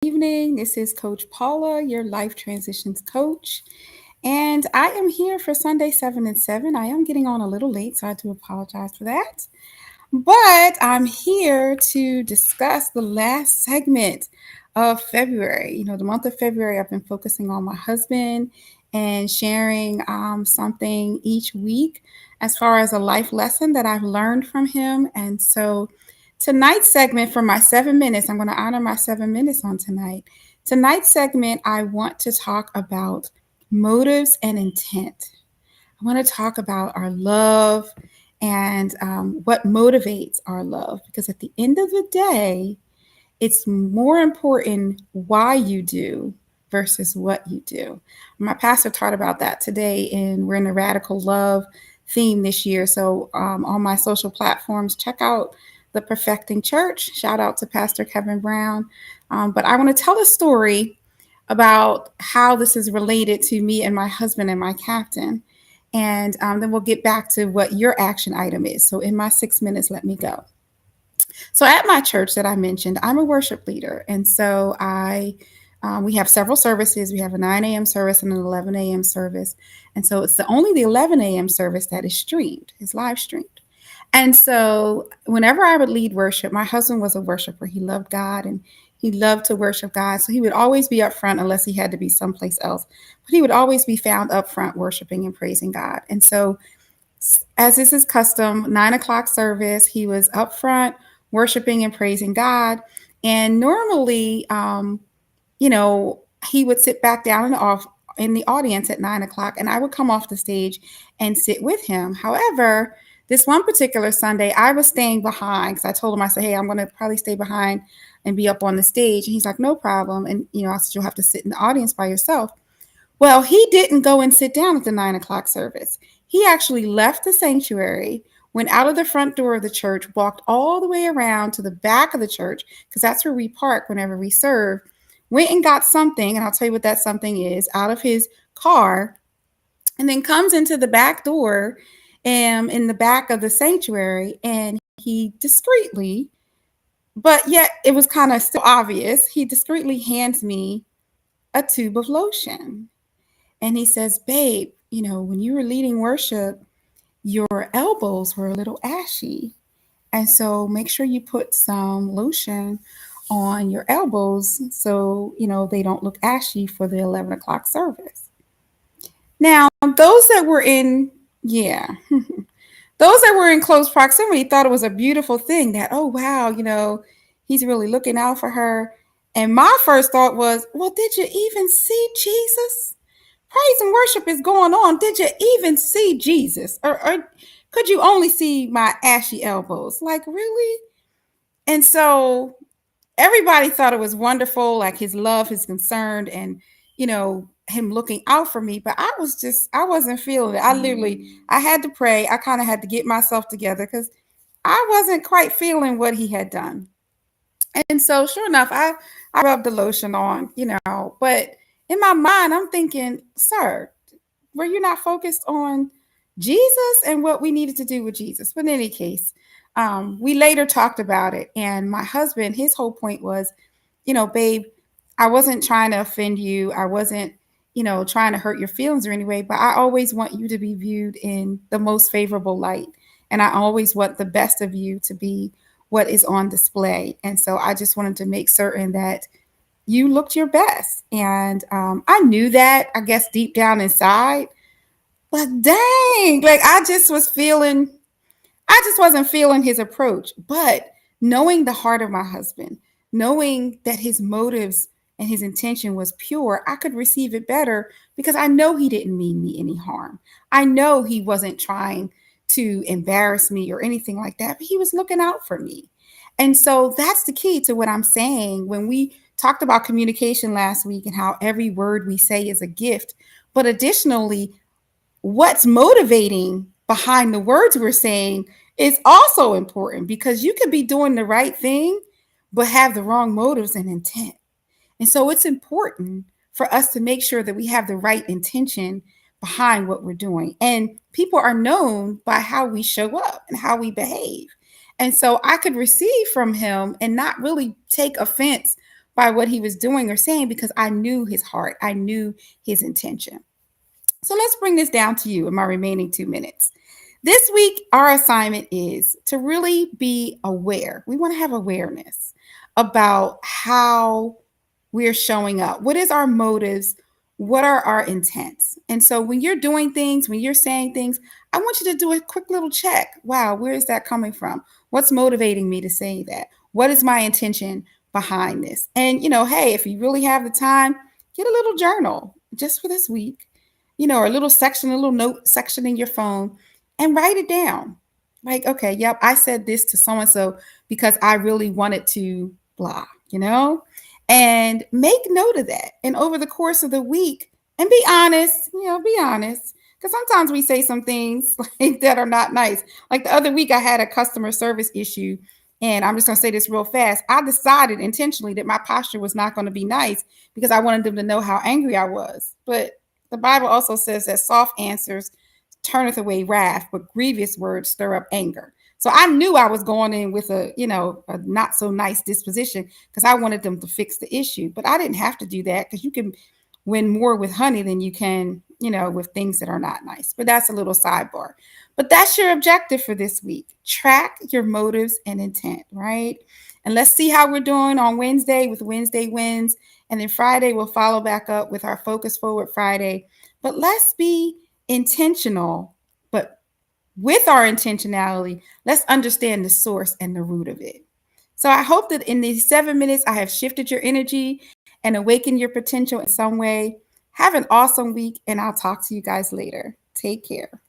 evening. This is Coach Paula, your life transitions coach. And I am here for Sunday 7 and 7. I am getting on a little late, so I do apologize for that. But I'm here to discuss the last segment of February. The month of February, I've been focusing on my husband and sharing something each week as far as a life lesson that I've learned from him. And so tonight's segment for my 7 minutes, I'm going to honor my 7 minutes on tonight. Tonight's segment, I want to talk about motives and intent. I want to talk about our love and what motivates our love. Because at the end of the day, it's more important why you do versus what you do. My pastor taught about that today, and we're in the radical love theme this year. So on my social platforms, check out the Perfecting Church. Shout out to Pastor Kevin Brown. But I want to tell a story about how this is related to me and my husband and my captain. And then we'll get back to what your action item is. So in my 6 minutes, let me go. So at my church that I mentioned, I'm a worship leader. And so we have several services. We have a 9 a.m. service and an 11 a.m. service. And so it's only the 11 a.m. service that is streamed, is live streamed. And so whenever I would lead worship, my husband was a worshiper. He loved God and he loved to worship God. So he would always be up front unless he had to be someplace else. But he would always be found up front worshiping and praising God. And so as is his custom, 9 o'clock service, he was up front worshiping and praising God. And normally, you know, he would sit back down in the audience at 9 o'clock, and I would come off the stage and sit with him. However, this one particular Sunday, I was staying behind because I told him, I said, hey, I'm going to probably stay behind and be up on the stage. And he's like, no problem. And, I said, you'll have to sit in the audience by yourself. Well, he didn't go and sit down at the 9 o'clock service. He actually left the sanctuary, went out of the front door of the church, walked all the way around to the back of the church, because that's where we park whenever we serve, went and got something, and I'll tell you what that something is, out of his car, and then comes into the back door in the back of the sanctuary, and he discreetly, but yet it was kind of still obvious, he discreetly hands me a tube of lotion. And he says, babe, when you were leading worship, your elbows were a little ashy. And so make sure you put some lotion on your elbows so, they don't look ashy for the 11 o'clock service. Now, those that were in, yeah, those that were in close proximity thought it was a beautiful thing that, oh, wow, he's really looking out for her. And my first thought was, well, did you even see Jesus? Praise and worship is going on. Did you even see Jesus? Or could you only see my ashy elbows? Like, really? And so everybody thought it was wonderful, like his love, his concern, and, him looking out for me. But I wasn't feeling it. I had to pray. I kind of had to get myself together because I wasn't quite feeling what he had done. And so, sure enough, I rubbed the lotion on, but in my mind, I'm thinking, sir, were you not focused on Jesus and what we needed to do with Jesus? But in any case, we later talked about it. And my husband, his whole point was, babe, I wasn't trying to offend you. I wasn't, trying to hurt your feelings or anyway, but I always want you to be viewed in the most favorable light. And I always want the best of you to be what is on display. And so I just wanted to make certain that you looked your best. And I knew that, I guess, deep down inside. But dang, like I just wasn't feeling his approach. But knowing the heart of my husband, knowing that his motives and his intention was pure, I could receive it better because I know he didn't mean me any harm. I know he wasn't trying to embarrass me or anything like that, but he was looking out for me. And so that's the key to what I'm saying when we talked about communication last week and how every word we say is a gift. But additionally, what's motivating behind the words we're saying is also important because you could be doing the right thing, but have the wrong motives and intent. And so it's important for us to make sure that we have the right intention behind what we're doing. And people are known by how we show up and how we behave. And so I could receive from him and not really take offense by what he was doing or saying because I knew his heart, I knew his intention. So let's bring this down to you in my remaining 2 minutes. This week, our assignment is to really be aware. We want to have awareness about how we're showing up. What is our motives? What are our intents? And so when you're doing things, when you're saying things, I want you to do a quick little check. Wow, where is that coming from? What's motivating me to say that? What is my intention behind this? And, hey, if you really have the time, get a little journal just for this week, or a little section, a little note section in your phone, and write it down. Like, okay, yep, I said this to so and so because I really wanted to blah, and make note of that. And over the course of the week, and be honest, be honest. Because sometimes we say some things like that are not nice. Like the other week, I had a customer service issue, and I'm just going to say this real fast. I decided intentionally that my posture was not going to be nice because I wanted them to know how angry I was. But the Bible also says that soft answers turneth away wrath, but grievous words stir up anger. So I knew I was going in with a not so nice disposition because I wanted them to fix the issue. But I didn't have to do that because you can win more with honey than you can, with things that are not nice. But that's a little sidebar. But that's your objective for this week. Track your motives and intent, right? And let's see how we're doing on Wednesday with Wednesday wins. And then Friday, we'll follow back up with our Focus Forward Friday. But let's be intentional, but with our intentionality, let's understand the source and the root of it. So I hope that in these 7 minutes, I have shifted your energy and awakened your potential in some way. Have an awesome week, and I'll talk to you guys later. Take care.